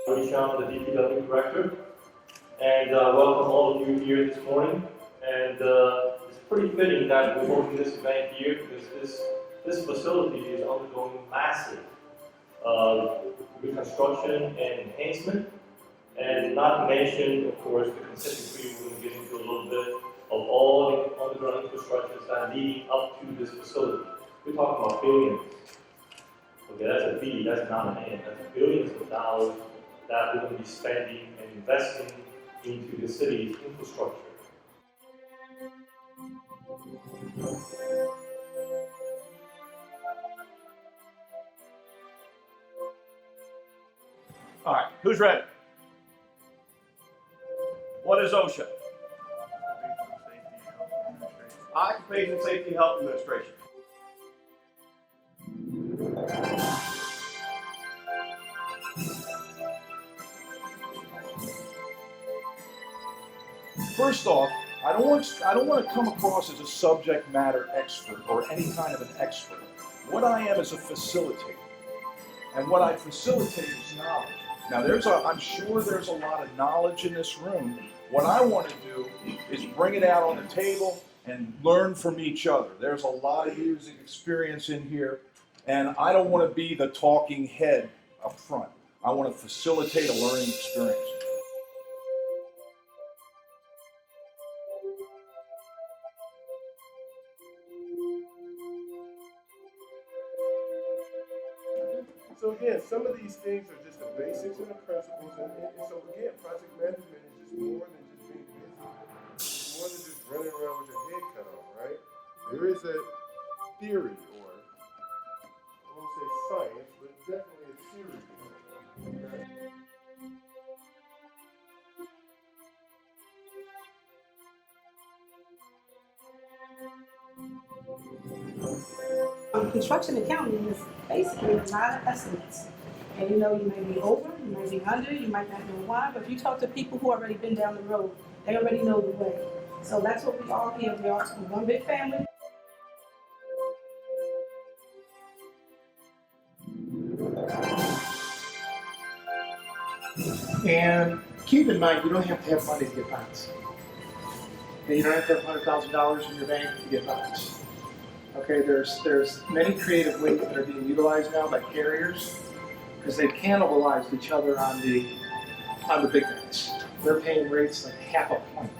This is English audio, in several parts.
I'm the DPW director, and welcome all of you here this morning. And it's pretty fitting that we're holding this event here because this facility is undergoing massive reconstruction and enhancement, and not to mention, of course, the consent decree. We're going to get into a little bit of all the underground infrastructures that lead up to this facility. We're talking about billions. Okay, that's a B, that's not an N. That's billions of dollars that we're going to be spending and investing into the city's infrastructure. All right, who's ready? What is OSHA? Occupation Safety and Health Administration. First off, I don't want to come across as a subject matter expert or any kind of an expert. What I am is a facilitator, and what I facilitate is knowledge. Now, I'm sure there's a lot of knowledge in this room. What I want to do is bring it out on the table and learn from each other. There's a lot of years of experience in here, and I don't want to be the talking head up front. I want to facilitate a learning experience. So again, some of these things are just the basics and the principles, and so again, project management is just more than just being busy. It's more than just running around with your head cut off, right? There is a theory, or I won't say science, but definitely a theory. Okay? Construction accounting is basically a lot of estimates. And you may be over, you may be under, you might not know why, but if you talk to people who already been down the road, they already know the way. So that's what we all here. We are one big family. And keep in mind, you don't have to have money to get bonds. And you don't have to have $100,000 in your bank to get bonds. Okay, there's many creative ways that are being utilized now by carriers because they've cannibalized each other on the big banks. They're paying rates like half a point.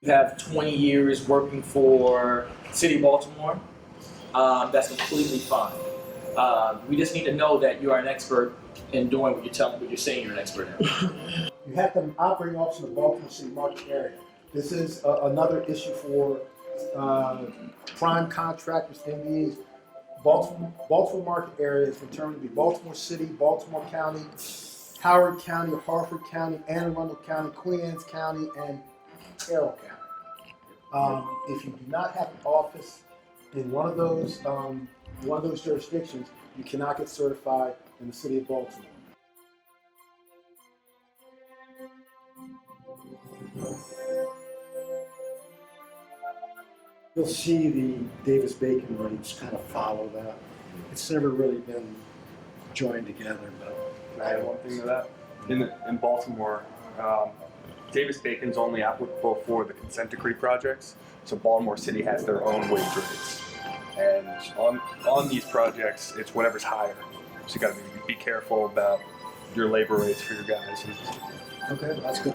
You have 20 years working for City of Baltimore. That's completely fine. We just need to know that you are an expert in doing what you're saying you're an expert in. You have the operating office in the Baltimore City market area. This is another issue for prime contractors, MBAs. Baltimore market area is determined to be Baltimore City, Baltimore County, Howard County, Harford County, Anne Arundel County, Queen Anne's County, and Carroll County. If you do not have an office in one of those jurisdictions, you cannot get certified in the City of Baltimore. You'll see the Davis-Bacon rates kind of follow that. It's never really been joined together, but I add one thing to that. In Baltimore, Davis-Bacon's only applicable for the consent decree projects, so Baltimore City has their own wage rates. And on these projects, it's whatever's higher. So you got to be careful about your labor rates for your guys. okay, that's good.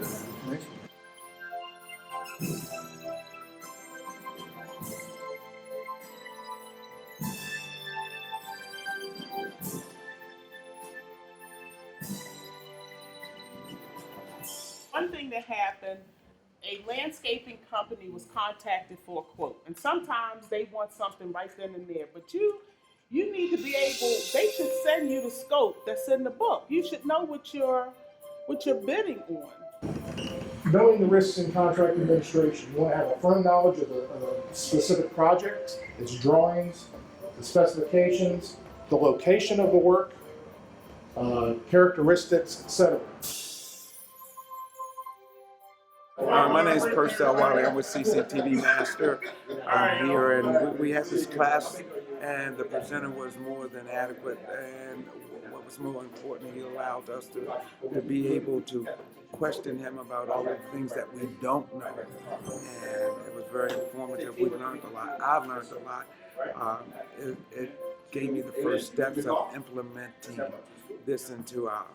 One thing that happened, a landscaping company was contacted for a quote, and sometimes they want something right then and there, but you need to be able, they should send you the scope that's in the book. You should know what you're bidding on. Knowing the risks in contract administration, you want to have a firm knowledge of a specific project, its drawings, the specifications, the location of the work, characteristics, etc. My name is Purcell Wiley. I'm with CCTV Master. I'm here, and we had this class, and the presenter was more than adequate. And what was more important, he allowed us to be able to question him about all the things that we don't know. And it was very informative. We learned a lot. I've learned a lot. It gave me the first steps of implementing this into our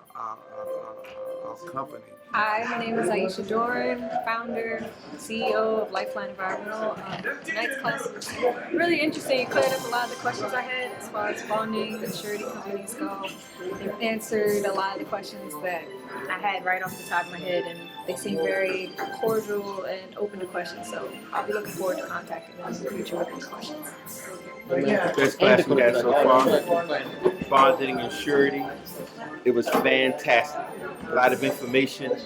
company. Hi, my name is Aisha Doran, founder, CEO of Lifeline Environmental. Tonight's class was really interesting. It cleared up a lot of the questions I had as far as bonding and surety companies go. It answered a lot of the questions that I had right off the top of my head, and they seem very cordial and open to questions. So I'll be looking forward to contacting them in the future with any questions. Best class we had so far, bonding and surety. It was fantastic. A lot of information,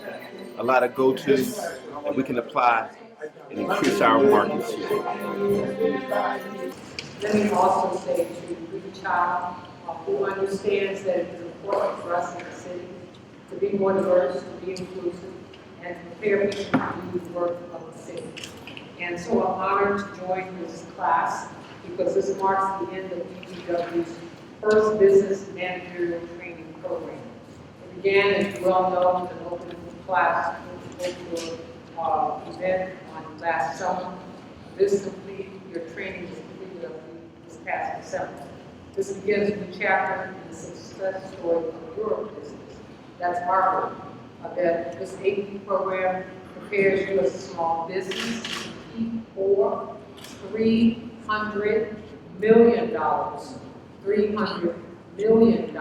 a lot of go-tos that we can apply and increase our market share. Let me also say to the child who understands that it is important for us in the city to be more diverse, to be inclusive, and to prepare people to do the work of the city. And so I'm honored to join this class because this marks the end of DPW's first business managerial training program. It began, as you well know, with an open class event on last summer. Your training was completed this past December. This begins a new chapter in the success story of your business. That's our hope. That this 8-week program prepares you as a small business to compete for $300 million. $300 million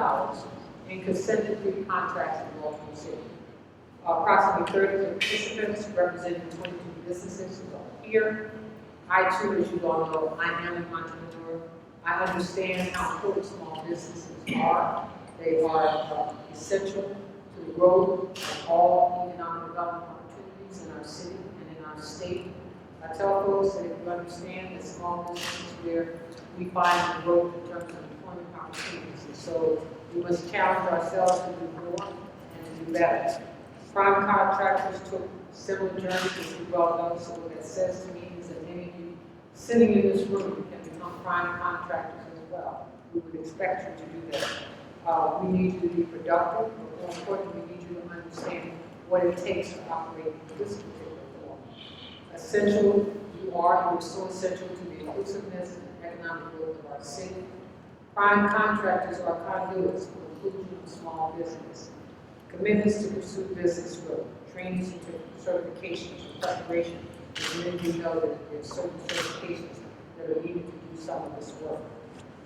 in consent-decree contracts in Baltimore City. Approximately 30 participants representing 22 businesses are here. I too, as you all know, I am an entrepreneur. I understand how important small businesses are. They are essential to the growth of all economic development opportunities in our city and in our state. I tell folks that if you understand that small businesses where we find the growth in terms of employment opportunities, and so we must challenge ourselves to do more and to do better. Prime contractors took similar journeys, as you well know, so what that says to me is that many of you sitting in this room can become prime contractors as well. We would expect you to do that. We need you to be productive, but more importantly, we need you to understand what it takes to operate in this particular form. Essential, you are so essential to the inclusiveness and economic growth of our city. Prime contractors are conduits for the inclusion of small business. Commitments to pursue business growth, training certifications, and preparation. And then you know that there's certain certifications that are needed to do some of this work.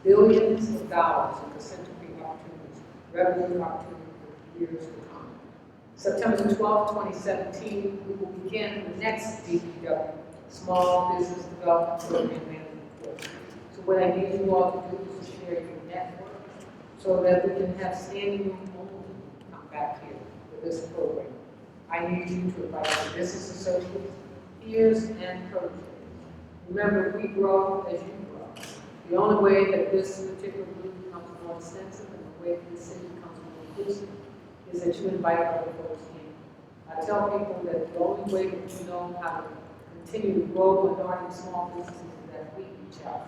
Billions of dollars in consent-decree opportunities, revenue opportunities for years to come. September 12, 2017, we will begin the next DPW, Small Business Development Program Management Course. So what I need you all to do is to share your network so that we can have standing room only come back here for this program. I need you to invite your business associates, peers, and coaches. Remember, we grow as you grow. The only way that this particular group becomes more extensive and the way that this city becomes more inclusive is that you invite other folks in. I tell people that the only way that you know how to continue to grow minority small businesses is that we reach out.